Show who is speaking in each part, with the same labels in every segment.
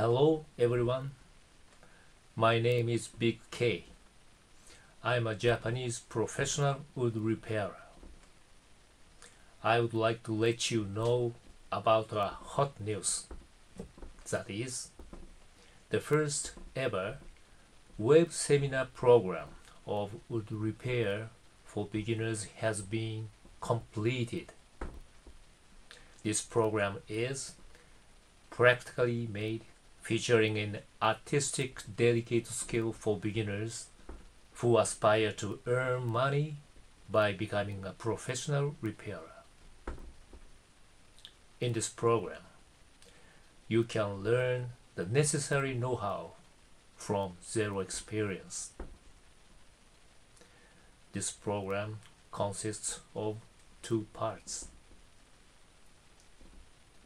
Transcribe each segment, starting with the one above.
Speaker 1: Hello everyone, my name is Big K. I'm a Japanese professional wood repairer. I would like to let you know about a hot news. That is, the first ever web seminar program of wood repair for beginners has been completed. This program is practically made, featuring an artistic, delicate skill for beginners who aspire to earn money by becoming a professional repairer. In this program, you can learn the necessary know-how from zero experience. This program consists of two parts.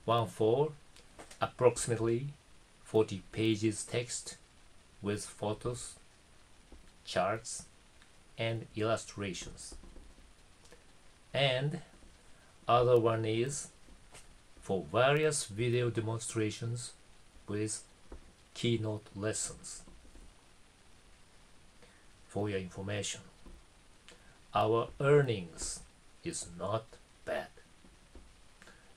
Speaker 1: One for approximately 40 pages text with photos, charts, and illustrations. And other one is for various video demonstrations with keynote lessons. For your information, our earnings is not bad.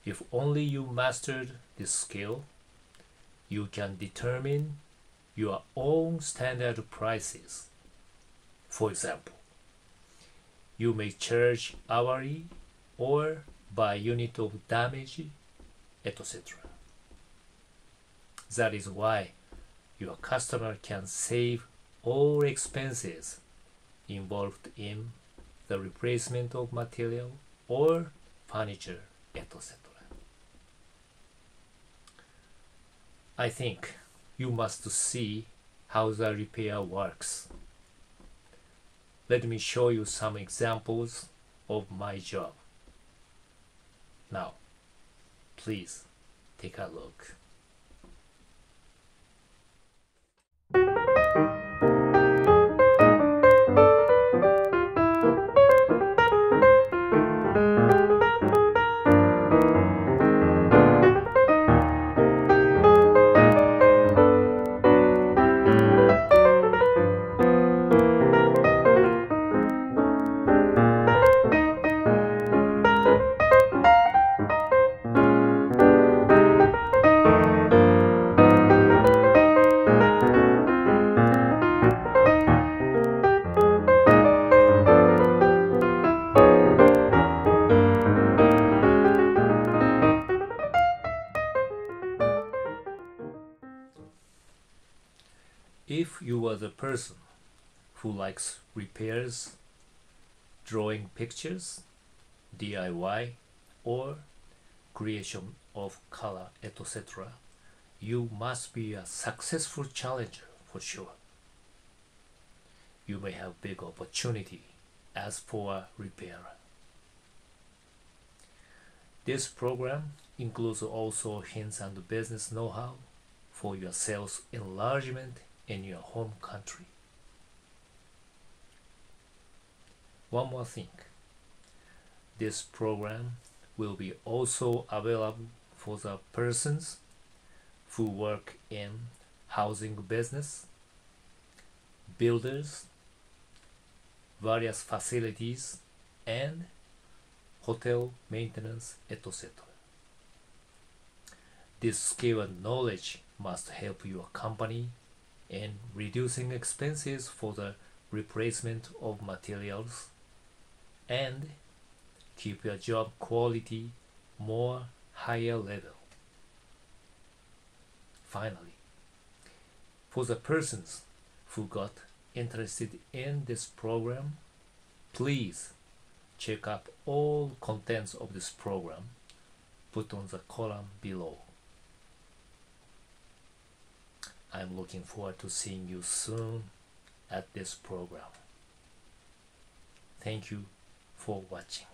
Speaker 1: If only you mastered this skill, you can determine your own standard prices. For example, you may charge hourly or by unit of damage, etc. That is why your customer can save all expenses involved in the replacement of material or furniture, etc. I think you must see how the repair works. Let me show you some examples of my job. Now, please take a look. If you are the person who likes repairs, drawing pictures, DIY, or creation of color, etc., you must be a successful challenger for sure. You may have big opportunity as for a repairer. This program includes also hints and business know-how for your sales enlargement in your home country. One more thing, this program will be also available for the persons who work in housing business, builders, various facilities, and hotel maintenance, etc. This skill and knowledge must help your company in reducing expenses for the replacement of materials and keep your job quality more higher level. Finally, for the persons who got interested in this program, please check out all contents of this program put on the column below. I'm looking forward to seeing you soon at this program. Thank you for watching.